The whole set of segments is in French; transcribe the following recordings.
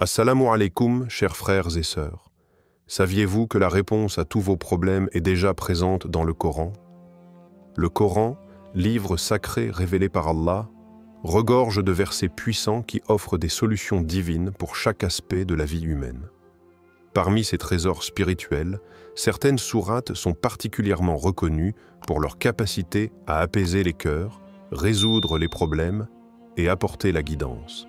Assalamu alaikum, chers frères et sœurs. Saviez-vous que la réponse à tous vos problèmes est déjà présente dans le Coran? Le Coran, livre sacré révélé par Allah, regorge de versets puissants qui offrent des solutions divines pour chaque aspect de la vie humaine. Parmi ces trésors spirituels, certaines sourates sont particulièrement reconnues pour leur capacité à apaiser les cœurs, résoudre les problèmes et apporter la guidance.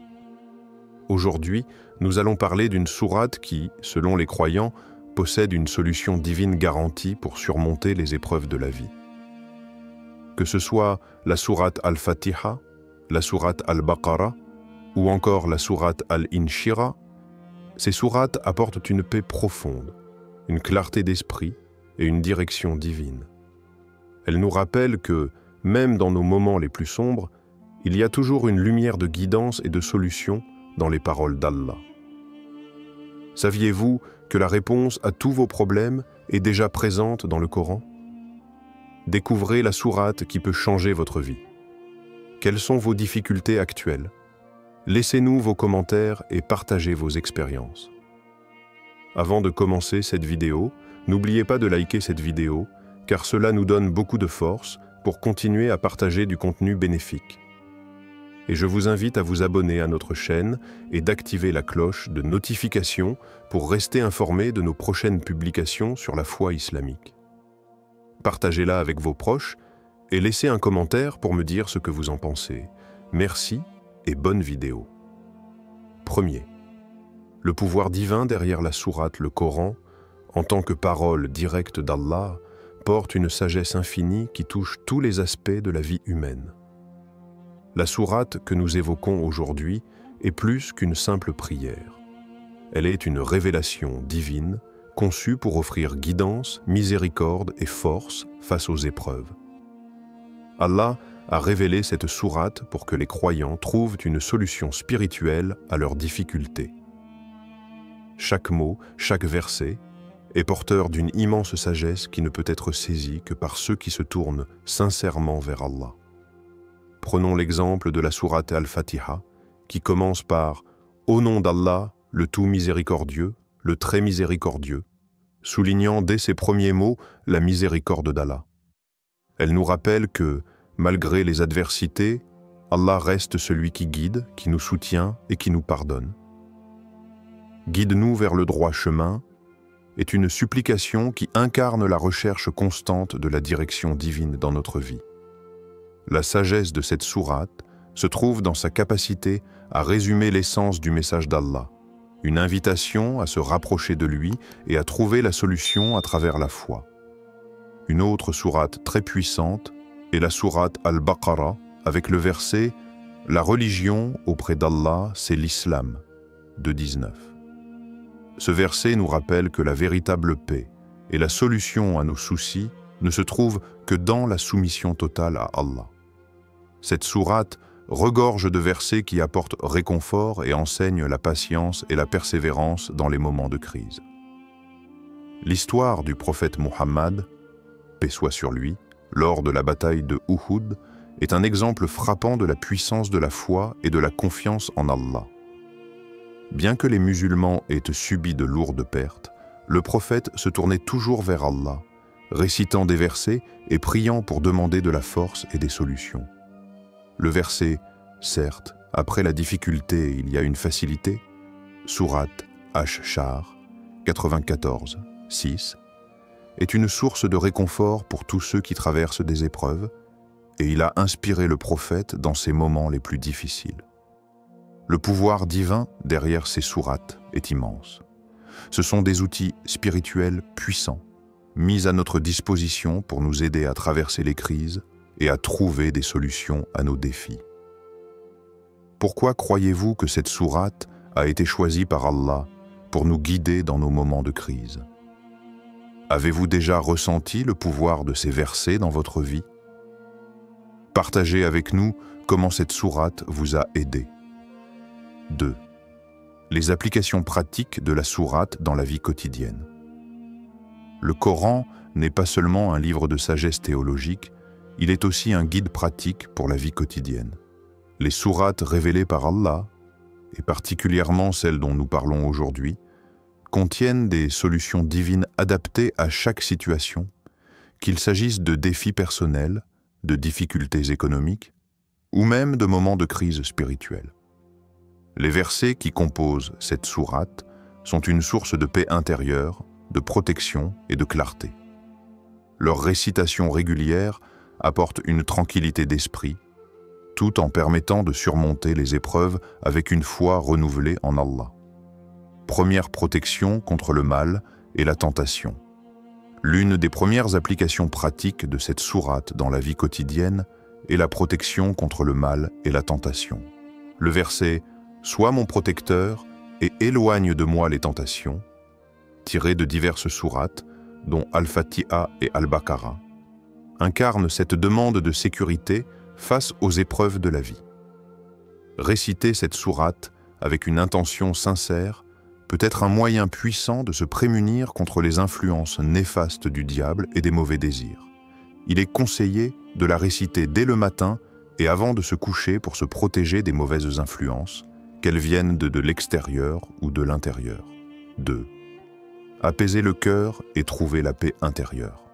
Aujourd'hui, nous allons parler d'une sourate qui, selon les croyants, possède une solution divine garantie pour surmonter les épreuves de la vie. Que ce soit la sourate Al-Fatiha, la sourate Al-Baqarah ou encore la sourate Al-Inshirah, ces sourates apportent une paix profonde, une clarté d'esprit et une direction divine. Elles nous rappellent que, même dans nos moments les plus sombres, il y a toujours une lumière de guidance et de solution dans les paroles d'Allah. Saviez-vous que la réponse à tous vos problèmes est déjà présente dans le Coran? Découvrez la sourate qui peut changer votre vie. Quelles sont vos difficultés actuelles? Laissez-nous vos commentaires et partagez vos expériences. Avant de commencer cette vidéo, n'oubliez pas de liker cette vidéo, car cela nous donne beaucoup de force pour continuer à partager du contenu bénéfique. Et je vous invite à vous abonner à notre chaîne et d'activer la cloche de notification pour rester informé de nos prochaines publications sur la foi islamique. Partagez-la avec vos proches et laissez un commentaire pour me dire ce que vous en pensez. Merci et bonne vidéo. Premier, le pouvoir divin derrière la sourate, le Coran, en tant que parole directe d'Allah, porte une sagesse infinie qui touche tous les aspects de la vie humaine. La sourate que nous évoquons aujourd'hui est plus qu'une simple prière. Elle est une révélation divine, conçue pour offrir guidance, miséricorde et force face aux épreuves. Allah a révélé cette sourate pour que les croyants trouvent une solution spirituelle à leurs difficultés. Chaque mot, chaque verset est porteur d'une immense sagesse qui ne peut être saisie que par ceux qui se tournent sincèrement vers Allah. Prenons l'exemple de la sourate Al-Fatiha, qui commence par « Au nom d'Allah, le tout miséricordieux, le très miséricordieux », soulignant dès ses premiers mots la miséricorde d'Allah. Elle nous rappelle que, malgré les adversités, Allah reste celui qui guide, qui nous soutient et qui nous pardonne. « Guide-nous vers le droit chemin » est une supplication qui incarne la recherche constante de la direction divine dans notre vie. La sagesse de cette sourate se trouve dans sa capacité à résumer l'essence du message d'Allah, une invitation à se rapprocher de lui et à trouver la solution à travers la foi. Une autre sourate très puissante est la sourate Al-Baqarah avec le verset « La religion auprès d'Allah, c'est l'islam » de 19. Ce verset nous rappelle que la véritable paix et la solution à nos soucis ne se trouvent que dans la soumission totale à Allah. Cette sourate regorge de versets qui apportent réconfort et enseignent la patience et la persévérance dans les moments de crise. L'histoire du prophète Muhammad, paix soit sur lui, lors de la bataille de Uhud, est un exemple frappant de la puissance de la foi et de la confiance en Allah. Bien que les musulmans aient subi de lourdes pertes, le prophète se tournait toujours vers Allah, récitant des versets et priant pour demander de la force et des solutions. Le verset « Certes, après la difficulté, il y a une facilité » sourate Ash-Shar 94, 6 est une source de réconfort pour tous ceux qui traversent des épreuves et il a inspiré le prophète dans ses moments les plus difficiles. Le pouvoir divin derrière ces sourates est immense. Ce sont des outils spirituels puissants, mis à notre disposition pour nous aider à traverser les crises et à trouver des solutions à nos défis. Pourquoi croyez-vous que cette sourate a été choisie par Allah pour nous guider dans nos moments de crise? Avez-vous déjà ressenti le pouvoir de ces versets dans votre vie? Partagez avec nous comment cette sourate vous a aidé. 2. Les applications pratiques de la sourate dans la vie quotidienne. Le Coran n'est pas seulement un livre de sagesse théologique, il est aussi un guide pratique pour la vie quotidienne. Les sourates révélées par Allah et particulièrement celles dont nous parlons aujourd'hui, contiennent des solutions divines adaptées à chaque situation, qu'il s'agisse de défis personnels, de difficultés économiques, ou même de moments de crise spirituelle. Les versets qui composent cette sourate sont une source de paix intérieure, de protection et de clarté. Leur récitation régulière apporte une tranquillité d'esprit, tout en permettant de surmonter les épreuves avec une foi renouvelée en Allah. Première protection contre le mal et la tentation. L'une des premières applications pratiques de cette sourate dans la vie quotidienne est la protection contre le mal et la tentation. Le verset « Sois mon protecteur et éloigne de moi les tentations » tiré de diverses sourates, dont Al-Fatiha et Al-Baqarah, incarne cette demande de sécurité face aux épreuves de la vie. Réciter cette sourate avec une intention sincère peut être un moyen puissant de se prémunir contre les influences néfastes du diable et des mauvais désirs. Il est conseillé de la réciter dès le matin et avant de se coucher pour se protéger des mauvaises influences, qu'elles viennent de l'extérieur ou de l'intérieur. 2. Apaiser le cœur et trouver la paix intérieure.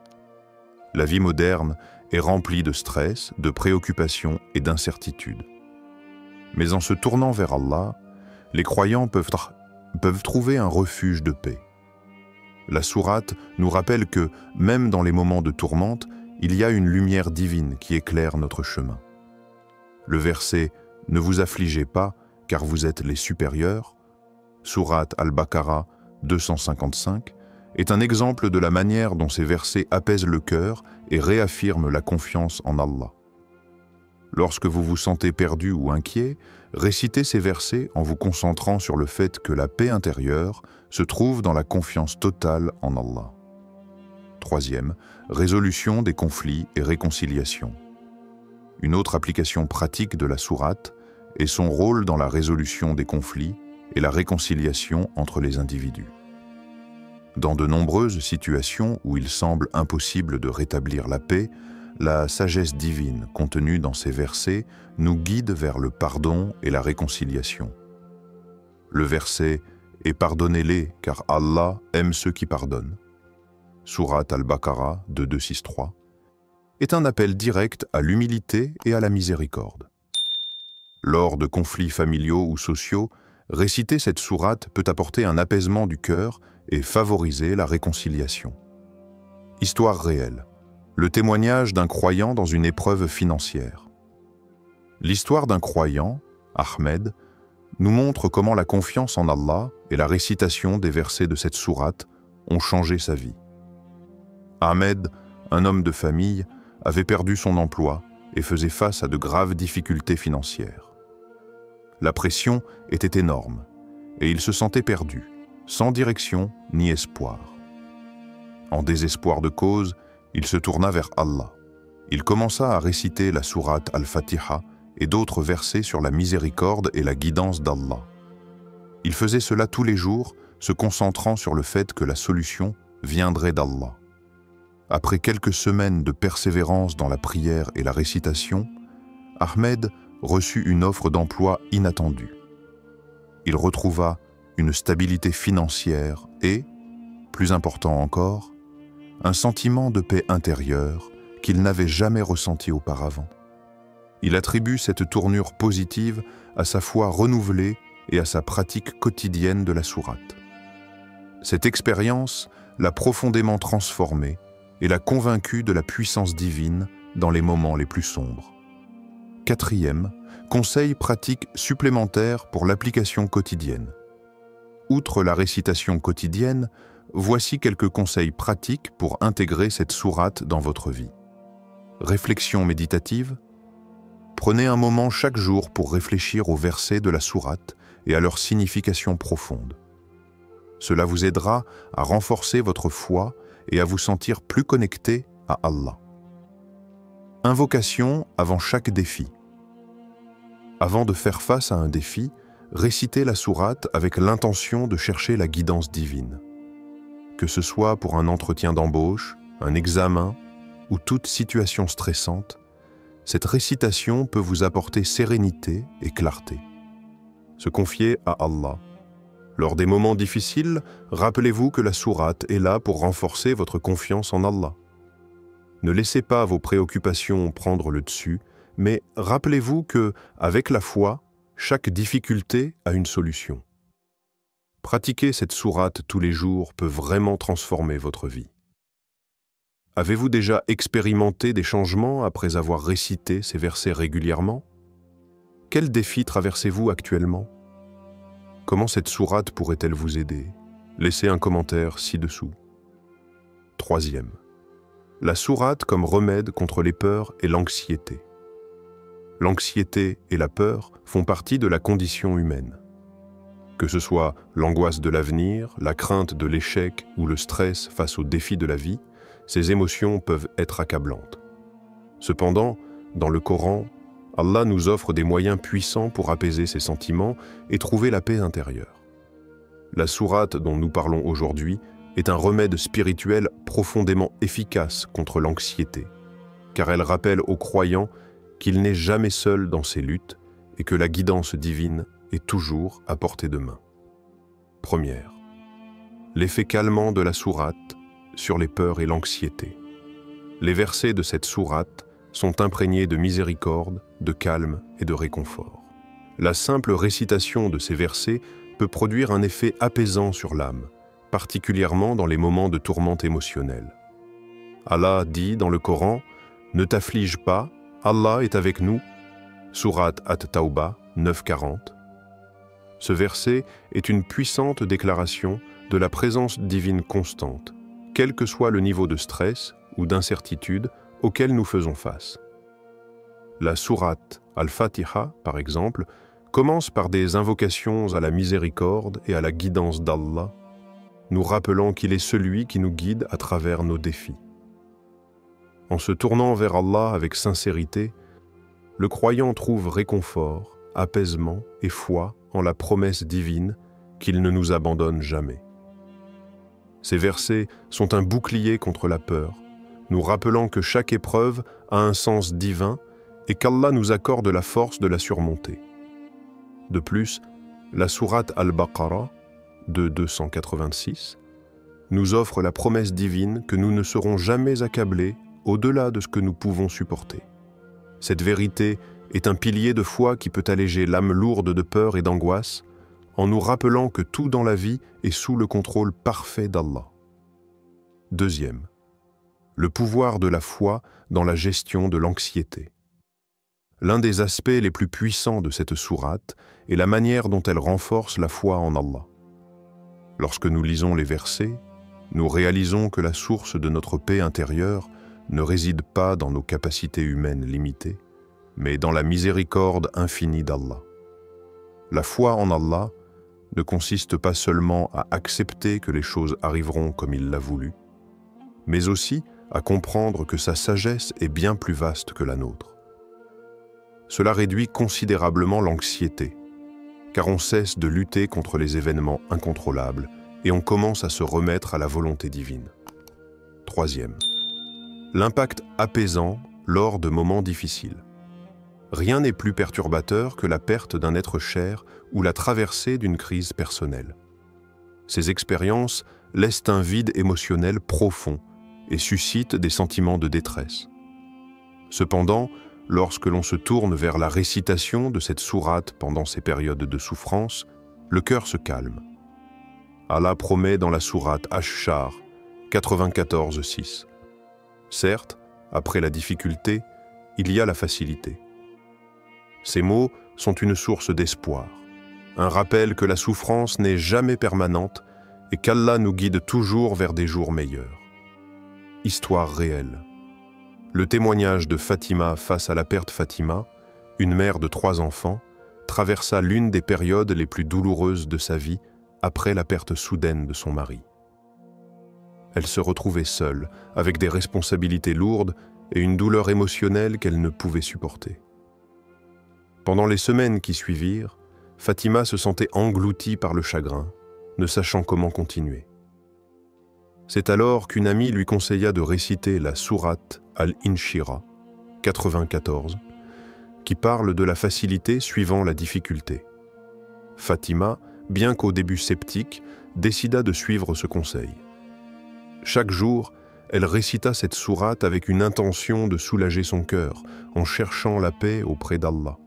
La vie moderne est remplie de stress, de préoccupations et d'incertitudes. Mais en se tournant vers Allah, les croyants peuvent trouver un refuge de paix. La sourate nous rappelle que, même dans les moments de tourmente, il y a une lumière divine qui éclaire notre chemin. Le verset « Ne vous affligez pas, car vous êtes les supérieurs » sourate Al-Baqarah 255 est un exemple de la manière dont ces versets apaisent le cœur et réaffirment la confiance en Allah. Lorsque vous vous sentez perdu ou inquiet, récitez ces versets en vous concentrant sur le fait que la paix intérieure se trouve dans la confiance totale en Allah. 3e, résolution des conflits et réconciliation. Une autre application pratique de la sourate est son rôle dans la résolution des conflits et la réconciliation entre les individus. Dans de nombreuses situations où il semble impossible de rétablir la paix, la sagesse divine contenue dans ces versets nous guide vers le pardon et la réconciliation. Le verset « Et pardonnez-les, car Allah aime ceux qui pardonnent » sourate Al-Baqarah 2263 est un appel direct à l'humilité et à la miséricorde. Lors de conflits familiaux ou sociaux, réciter cette sourate peut apporter un apaisement du cœur et favoriser la réconciliation. Histoire réelle. Le témoignage d'un croyant dans une épreuve financière. L'histoire d'un croyant, Ahmed, nous montre comment la confiance en Allah et la récitation des versets de cette sourate ont changé sa vie. Ahmed, un homme de famille, avait perdu son emploi et faisait face à de graves difficultés financières. La pression était énorme et il se sentait perdu, sans direction ni espoir. En désespoir de cause, il se tourna vers Allah. Il commença à réciter la sourate Al-Fatiha et d'autres versets sur la miséricorde et la guidance d'Allah. Il faisait cela tous les jours, se concentrant sur le fait que la solution viendrait d'Allah. Après quelques semaines de persévérance dans la prière et la récitation, Ahmed reçut une offre d'emploi inattendue. Il retrouva une stabilité financière et, plus important encore, un sentiment de paix intérieure qu'il n'avait jamais ressenti auparavant. Il attribue cette tournure positive à sa foi renouvelée et à sa pratique quotidienne de la sourate. Cette expérience l'a profondément transformé et l'a convaincu de la puissance divine dans les moments les plus sombres. 4e, conseil pratique supplémentaire pour l'application quotidienne. Outre la récitation quotidienne, voici quelques conseils pratiques pour intégrer cette sourate dans votre vie. Réflexion méditative. Prenez un moment chaque jour pour réfléchir aux versets de la sourate et à leur signification profonde. Cela vous aidera à renforcer votre foi et à vous sentir plus connecté à Allah. Invocation avant chaque défi. Avant de faire face à un défi, récitez la sourate avec l'intention de chercher la guidance divine. Que ce soit pour un entretien d'embauche, un examen ou toute situation stressante, cette récitation peut vous apporter sérénité et clarté. se confier à Allah. Lors des moments difficiles, rappelez-vous que la sourate est là pour renforcer votre confiance en Allah. Ne laissez pas vos préoccupations prendre le dessus, mais rappelez-vous que, avec la foi, chaque difficulté a une solution. Pratiquer cette sourate tous les jours peut vraiment transformer votre vie. Avez-vous déjà expérimenté des changements après avoir récité ces versets régulièrement? Quels défis traversez-vous actuellement? Comment cette sourate pourrait-elle vous aider? Laissez un commentaire ci-dessous. Troisième, la sourate comme remède contre les peurs et l'anxiété. L'anxiété et la peur font partie de la condition humaine. Que ce soit l'angoisse de l'avenir, la crainte de l'échec ou le stress face aux défis de la vie, ces émotions peuvent être accablantes. Cependant, dans le Coran, Allah nous offre des moyens puissants pour apaiser ces sentiments et trouver la paix intérieure. La sourate dont nous parlons aujourd'hui est un remède spirituel profondément efficace contre l'anxiété, car elle rappelle aux croyants qu'il n'est jamais seul dans ses luttes et que la guidance divine est toujours à portée de main. Première, l'effet calmant de la sourate sur les peurs et l'anxiété. Les versets de cette sourate sont imprégnés de miséricorde, de calme et de réconfort. La simple récitation de ces versets peut produire un effet apaisant sur l'âme, particulièrement dans les moments de tourmente émotionnelle. Allah dit dans le Coran « Ne t'afflige pas, Allah est avec nous » Sourate At-Tawbah 9:40. Ce verset est une puissante déclaration de la présence divine constante, quel que soit le niveau de stress ou d'incertitude auquel nous faisons face. La sourate Al-Fatiha, par exemple, commence par des invocations à la miséricorde et à la guidance d'Allah, nous rappelant qu'il est celui qui nous guide à travers nos défis. En se tournant vers Allah avec sincérité, le croyant trouve réconfort, apaisement et foi en la promesse divine qu'il ne nous abandonne jamais. Ces versets sont un bouclier contre la peur, nous rappelant que chaque épreuve a un sens divin et qu'Allah nous accorde la force de la surmonter. De plus, la sourate Al-Baqarah, de 286, nous offre la promesse divine que nous ne serons jamais accablés au-delà de ce que nous pouvons supporter. Cette vérité est un pilier de foi qui peut alléger l'âme lourde de peur et d'angoisse en nous rappelant que tout dans la vie est sous le contrôle parfait d'Allah. Deuxième, le pouvoir de la foi dans la gestion de l'anxiété. L'un des aspects les plus puissants de cette sourate est la manière dont elle renforce la foi en Allah. Lorsque nous lisons les versets, nous réalisons que la source de notre paix intérieure ne réside pas dans nos capacités humaines limitées, mais dans la miséricorde infinie d'Allah. La foi en Allah ne consiste pas seulement à accepter que les choses arriveront comme il l'a voulu, mais aussi à comprendre que sa sagesse est bien plus vaste que la nôtre. Cela réduit considérablement l'anxiété, car on cesse de lutter contre les événements incontrôlables et on commence à se remettre à la volonté divine. Troisième, l'impact apaisant lors de moments difficiles. Rien n'est plus perturbateur que la perte d'un être cher ou la traversée d'une crise personnelle. Ces expériences laissent un vide émotionnel profond et suscitent des sentiments de détresse. Cependant, lorsque l'on se tourne vers la récitation de cette sourate pendant ces périodes de souffrance, le cœur se calme. Allah promet dans la sourate Ash-Shar 94:6. Certes, après la difficulté, il y a la facilité. Ces mots sont une source d'espoir, un rappel que la souffrance n'est jamais permanente et qu'Allah nous guide toujours vers des jours meilleurs. Histoire réelle. Le témoignage de Fatima face à la perte Fatima, une mère de 3 enfants, traversa l'une des périodes les plus douloureuses de sa vie après la perte soudaine de son mari. Elle se retrouvait seule, avec des responsabilités lourdes et une douleur émotionnelle qu'elle ne pouvait supporter. Pendant les semaines qui suivirent, Fatima se sentait engloutie par le chagrin, ne sachant comment continuer. C'est alors qu'une amie lui conseilla de réciter la sourate Al-Inshirah 94, qui parle de la facilité suivant la difficulté. Fatima, bien qu'au début sceptique, décida de suivre ce conseil. Chaque jour, elle récita cette sourate avec une intention de soulager son cœur, en cherchant la paix auprès d'Allah.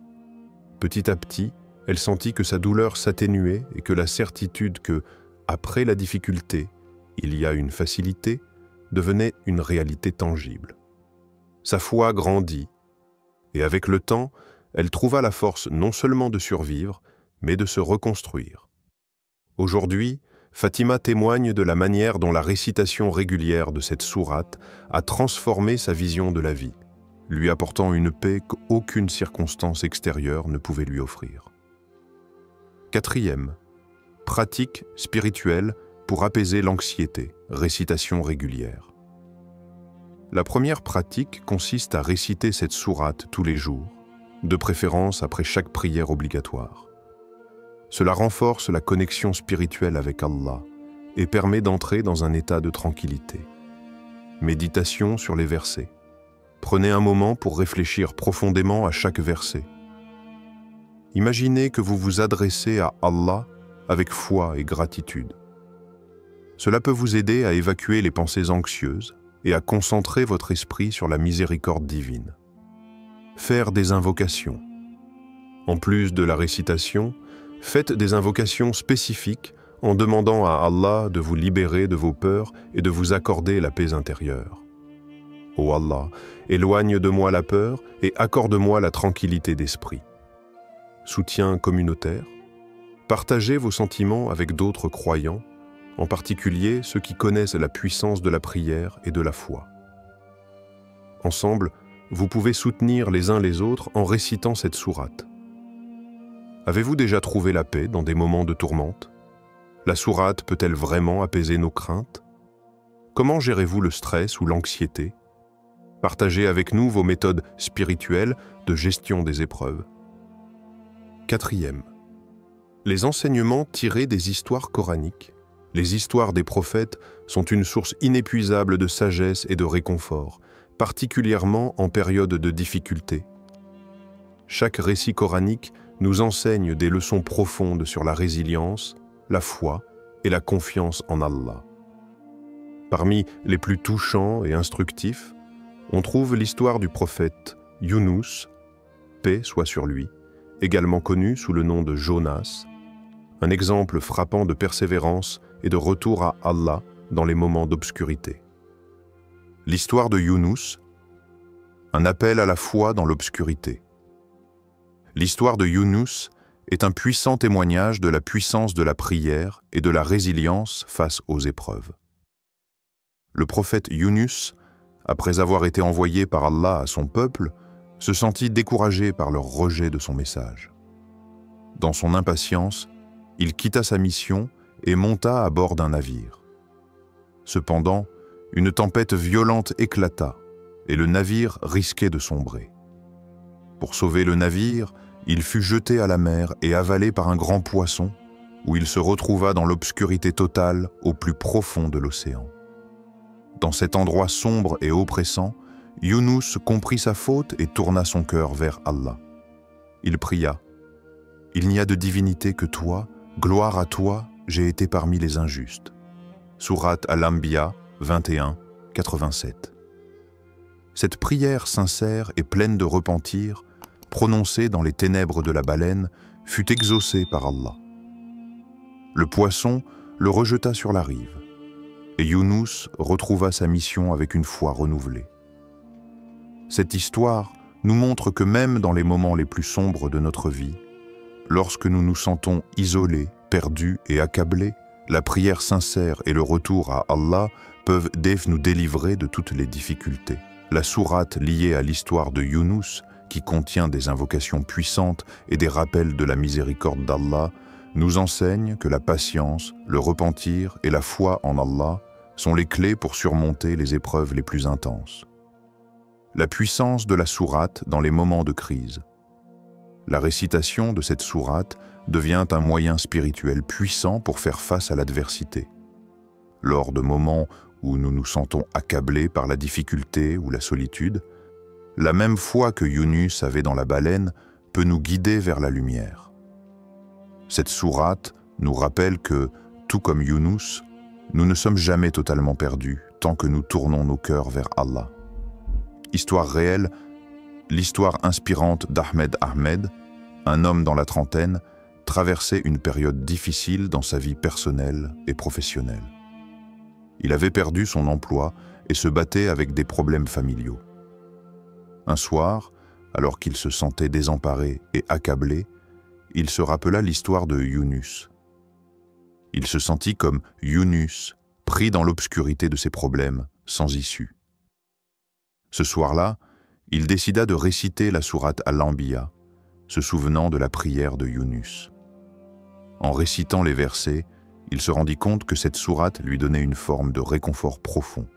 Petit à petit, elle sentit que sa douleur s'atténuait et que la certitude que, après la difficulté, il y a une facilité, devenait une réalité tangible. Sa foi grandit, et avec le temps, elle trouva la force non seulement de survivre, mais de se reconstruire. Aujourd'hui, Fatima témoigne de la manière dont la récitation régulière de cette sourate a transformé sa vision de la vie, lui apportant une paix qu'aucune circonstance extérieure ne pouvait lui offrir. Quatrième, pratique spirituelle pour apaiser l'anxiété, récitation régulière. La première pratique consiste à réciter cette sourate tous les jours, de préférence après chaque prière obligatoire. Cela renforce la connexion spirituelle avec Allah et permet d'entrer dans un état de tranquillité. Méditation sur les versets. Prenez un moment pour réfléchir profondément à chaque verset. Imaginez que vous vous adressez à Allah avec foi et gratitude. Cela peut vous aider à évacuer les pensées anxieuses et à concentrer votre esprit sur la miséricorde divine. Faire des invocations. En plus de la récitation, faites des invocations spécifiques en demandant à Allah de vous libérer de vos peurs et de vous accorder la paix intérieure. Ô Allah, éloigne de moi la peur et accorde-moi la tranquillité d'esprit. Soutien communautaire. Partagez vos sentiments avec d'autres croyants, en particulier ceux qui connaissent la puissance de la prière et de la foi. Ensemble, vous pouvez soutenir les uns les autres en récitant cette sourate. Avez-vous déjà trouvé la paix dans des moments de tourmente? La sourate peut-elle vraiment apaiser nos craintes? Comment gérez-vous le stress ou l'anxiété? Partagez avec nous vos méthodes spirituelles de gestion des épreuves. Quatrième, les enseignements tirés des histoires coraniques. Les histoires des prophètes sont une source inépuisable de sagesse et de réconfort, particulièrement en période de difficulté. Chaque récit coranique nous enseigne des leçons profondes sur la résilience, la foi et la confiance en Allah. Parmi les plus touchants et instructifs, on trouve l'histoire du prophète Younous, paix soit sur lui, également connu sous le nom de Jonas, un exemple frappant de persévérance et de retour à Allah dans les moments d'obscurité. L'histoire de Younous, un appel à la foi dans l'obscurité. L'histoire de Younous est un puissant témoignage de la puissance de la prière et de la résilience face aux épreuves. Le prophète Younous, après avoir été envoyé par Allah à son peuple, se sentit découragé par leur rejet de son message. Dans son impatience, il quitta sa mission et monta à bord d'un navire. Cependant, une tempête violente éclata et le navire risquait de sombrer. Pour sauver le navire, il fut jeté à la mer et avalé par un grand poisson, où il se retrouva dans l'obscurité totale au plus profond de l'océan. Dans cet endroit sombre et oppressant, Younous comprit sa faute et tourna son cœur vers Allah. Il pria « Il n'y a de divinité que toi, gloire à toi, j'ai été parmi les injustes. » Sourate Al-Anbiya 21, 87. Cette prière sincère et pleine de repentir, prononcée dans les ténèbres de la baleine, fut exaucée par Allah. Le poisson le rejeta sur la rive, et Younous retrouva sa mission avec une foi renouvelée. Cette histoire nous montre que même dans les moments les plus sombres de notre vie, lorsque nous nous sentons isolés, perdus et accablés, la prière sincère et le retour à Allah peuvent nous délivrer de toutes les difficultés. La sourate liée à l'histoire de Younous, qui contient des invocations puissantes et des rappels de la miséricorde d'Allah, nous enseigne que la patience, le repentir et la foi en Allah sont les clés pour surmonter les épreuves les plus intenses. La puissance de la sourate dans les moments de crise. La récitation de cette sourate devient un moyen spirituel puissant pour faire face à l'adversité. Lors de moments où nous nous sentons accablés par la difficulté ou la solitude, la même foi que Younous avait dans la baleine peut nous guider vers la lumière. Cette sourate nous rappelle que, tout comme Younous, nous ne sommes jamais totalement perdus tant que nous tournons nos cœurs vers Allah. Histoire réelle, l'histoire inspirante d'Ahmed Ahmed, un homme dans la trentaine, traversait une période difficile dans sa vie personnelle et professionnelle. Il avait perdu son emploi et se battait avec des problèmes familiaux. Un soir, alors qu'il se sentait désemparé et accablé, il se rappela l'histoire de Younous. Il se sentit comme Younous, pris dans l'obscurité de ses problèmes, sans issue. Ce soir-là, il décida de réciter la sourate Al-Anbiya, se souvenant de la prière de Younous. En récitant les versets, il se rendit compte que cette sourate lui donnait une forme de réconfort profond.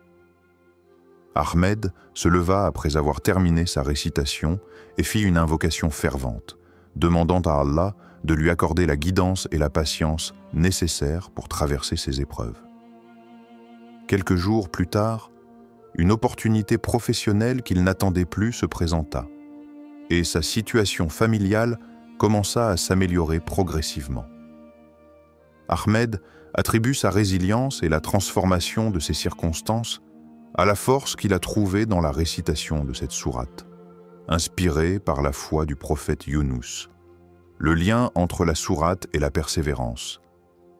Ahmed se leva après avoir terminé sa récitation et fit une invocation fervente, demandant à Allah de lui accorder la guidance et la patience nécessaires pour traverser ses épreuves. Quelques jours plus tard, une opportunité professionnelle qu'il n'attendait plus se présenta, et sa situation familiale commença à s'améliorer progressivement. Ahmed attribue sa résilience et la transformation de ces circonstances à la force qu'il a trouvée dans la récitation de cette sourate, inspirée par la foi du prophète Younous. Le lien entre la sourate et la persévérance.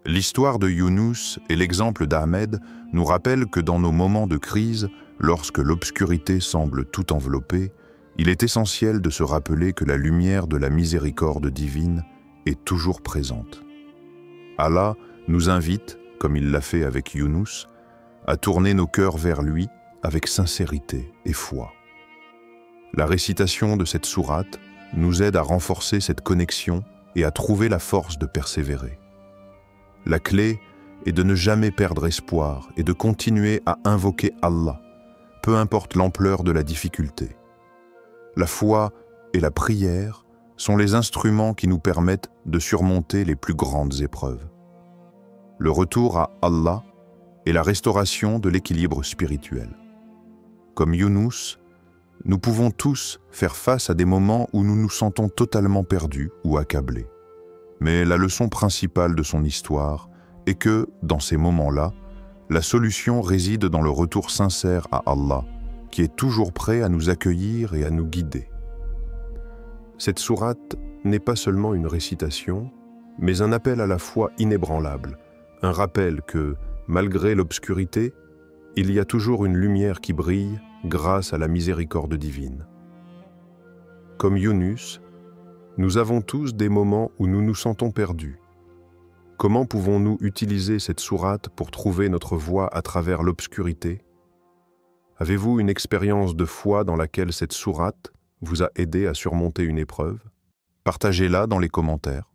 L'histoire de Younous et l'exemple d'Ahmed nous rappellent que dans nos moments de crise, lorsque l'obscurité semble tout envelopper, il est essentiel de se rappeler que la lumière de la miséricorde divine est toujours présente. Allah nous invite, comme il l'a fait avec Younous, à tourner nos cœurs vers lui avec sincérité et foi. La récitation de cette sourate nous aide à renforcer cette connexion et à trouver la force de persévérer. La clé est de ne jamais perdre espoir et de continuer à invoquer Allah, peu importe l'ampleur de la difficulté. La foi et la prière sont les instruments qui nous permettent de surmonter les plus grandes épreuves. Le retour à Allah est la restauration de l'équilibre spirituel. Comme Younous, nous pouvons tous faire face à des moments où nous nous sentons totalement perdus ou accablés. Mais la leçon principale de son histoire est que, dans ces moments-là, la solution réside dans le retour sincère à Allah, qui est toujours prêt à nous accueillir et à nous guider. Cette sourate n'est pas seulement une récitation, mais un appel à la foi inébranlable, un rappel que, malgré l'obscurité, il y a toujours une lumière qui brille grâce à la miséricorde divine. Comme Younous, nous avons tous des moments où nous nous sentons perdus. Comment pouvons-nous utiliser cette sourate pour trouver notre voie à travers l'obscurité? Avez-vous une expérience de foi dans laquelle cette sourate vous a aidé à surmonter une épreuve? Partagez-la dans les commentaires.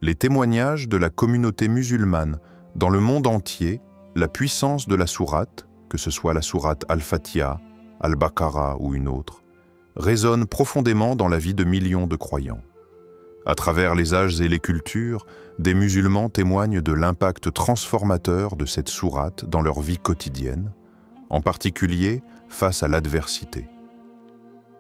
Les témoignages de la communauté musulmane dans le monde entier, la puissance de la sourate, que ce soit la sourate Al-Fatiha, Al-Baqarah ou une autre, résonne profondément dans la vie de millions de croyants. À travers les âges et les cultures, des musulmans témoignent de l'impact transformateur de cette sourate dans leur vie quotidienne, en particulier face à l'adversité.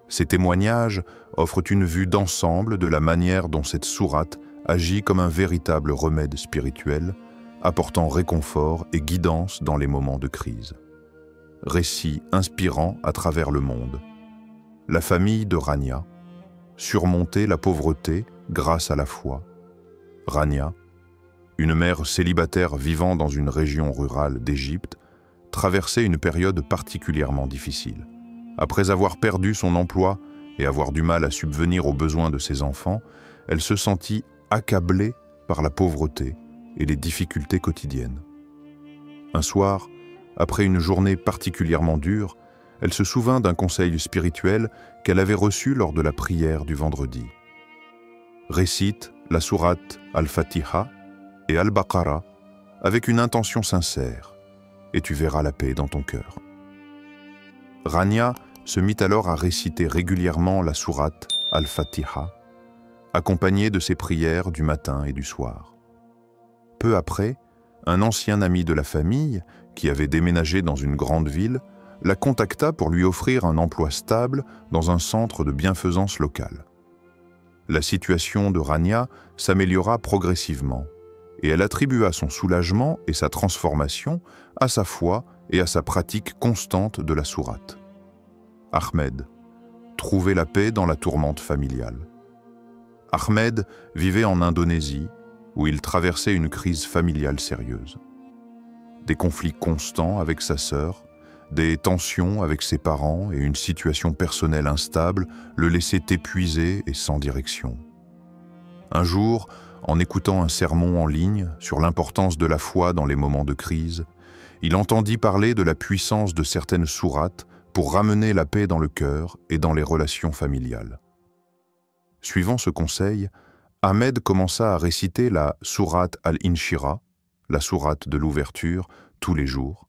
Ces témoignages offrent une vue d'ensemble de la manière dont cette sourate agit comme un véritable remède spirituel, apportant réconfort et guidance dans les moments de crise. Récit inspirant à travers le monde. La famille de Rania, surmonter la pauvreté grâce à la foi. Rania, une mère célibataire vivant dans une région rurale d'Égypte, traversait une période particulièrement difficile. Après avoir perdu son emploi et avoir du mal à subvenir aux besoins de ses enfants, elle se sentit accablée par la pauvreté et les difficultés quotidiennes. Un soir, après une journée particulièrement dure, elle se souvint d'un conseil spirituel qu'elle avait reçu lors de la prière du vendredi. Récite la sourate Al-Fatiha et Al-Baqarah avec une intention sincère, et tu verras la paix dans ton cœur. Rania se mit alors à réciter régulièrement la sourate Al-Fatiha, accompagnée de ses prières du matin et du soir. Peu après, un ancien ami de la famille, qui avait déménagé dans une grande ville, la contacta pour lui offrir un emploi stable dans un centre de bienfaisance locale. La situation de Rania s'améliora progressivement, et elle attribua son soulagement et sa transformation à sa foi et à sa pratique constante de la sourate. Ahmed, trouver la paix dans la tourmente familiale. Ahmed vivait en Indonésie, où il traversait une crise familiale sérieuse. Des conflits constants avec sa sœur, des tensions avec ses parents et une situation personnelle instable le laissaient épuisé et sans direction. Un jour, en écoutant un sermon en ligne sur l'importance de la foi dans les moments de crise, il entendit parler de la puissance de certaines sourates pour ramener la paix dans le cœur et dans les relations familiales. Suivant ce conseil, Ahmed commença à réciter la sourate al-Inshira, la sourate de l'ouverture, tous les jours,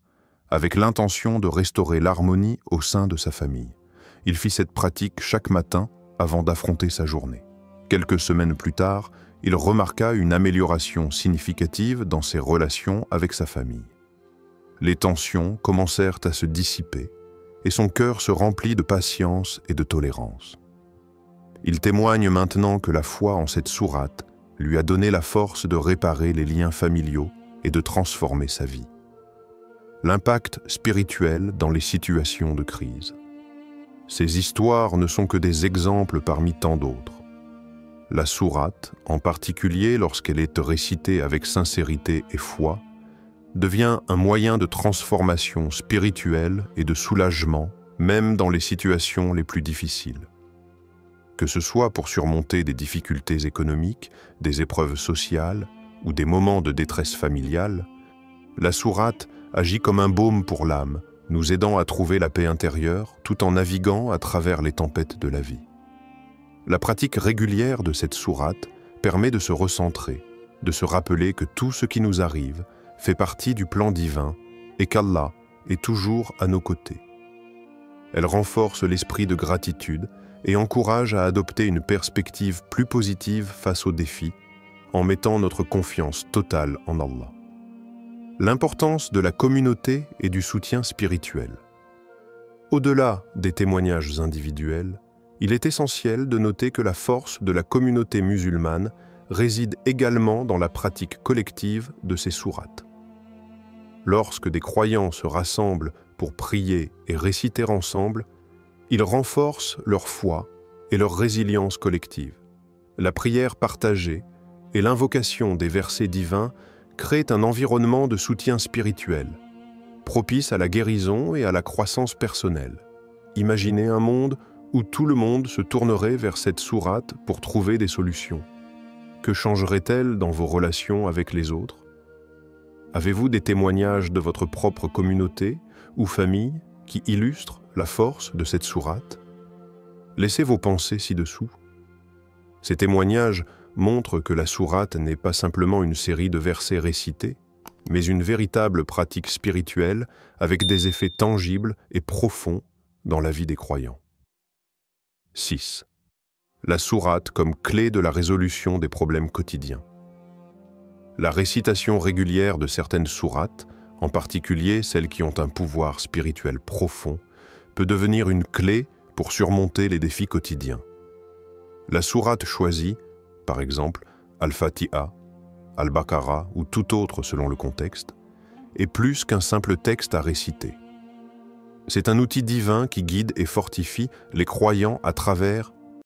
avec l'intention de restaurer l'harmonie au sein de sa famille. Il fit cette pratique chaque matin avant d'affronter sa journée. Quelques semaines plus tard, il remarqua une amélioration significative dans ses relations avec sa famille. Les tensions commencèrent à se dissiper et son cœur se remplit de patience et de tolérance. Il témoigne maintenant que la foi en cette sourate lui a donné la force de réparer les liens familiaux et de transformer sa vie. L'impact spirituel dans les situations de crise. Ces histoires ne sont que des exemples parmi tant d'autres. La sourate, en particulier lorsqu'elle est récitée avec sincérité et foi, devient un moyen de transformation spirituelle et de soulagement, même dans les situations les plus difficiles. Que ce soit pour surmonter des difficultés économiques, des épreuves sociales ou des moments de détresse familiale, la sourate agit comme un baume pour l'âme, nous aidant à trouver la paix intérieure tout en naviguant à travers les tempêtes de la vie. La pratique régulière de cette sourate permet de se recentrer, de se rappeler que tout ce qui nous arrive fait partie du plan divin et qu'Allah est toujours à nos côtés. Elle renforce l'esprit de gratitude et encourage à adopter une perspective plus positive face aux défis en mettant notre confiance totale en Allah. L'importance de la communauté et du soutien spirituel. Au-delà des témoignages individuels, il est essentiel de noter que la force de la communauté musulmane réside également dans la pratique collective de ces sourates. Lorsque des croyants se rassemblent pour prier et réciter ensemble, ils renforcent leur foi et leur résilience collective. La prière partagée et l'invocation des versets divins créent un environnement de soutien spirituel, propice à la guérison et à la croissance personnelle. Imaginez un monde où tout le monde se tournerait vers cette sourate pour trouver des solutions. Que changerait-elle dans vos relations avec les autres? Avez-vous des témoignages de votre propre communauté ou famille qui illustrent la force de cette sourate? Laissez vos pensées ci-dessous. Ces témoignages montrent que la sourate n'est pas simplement une série de versets récités, mais une véritable pratique spirituelle avec des effets tangibles et profonds dans la vie des croyants. 6. La sourate comme clé de la résolution des problèmes quotidiens. La récitation régulière de certaines sourates, en particulier celles qui ont un pouvoir spirituel profond, peut devenir une clé pour surmonter les défis quotidiens. La sourate choisie, par exemple Al-Fatiha, Al-Baqarah ou tout autre selon le contexte, est plus qu'un simple texte à réciter. C'est un outil divin qui guide et fortifie les croyants à travers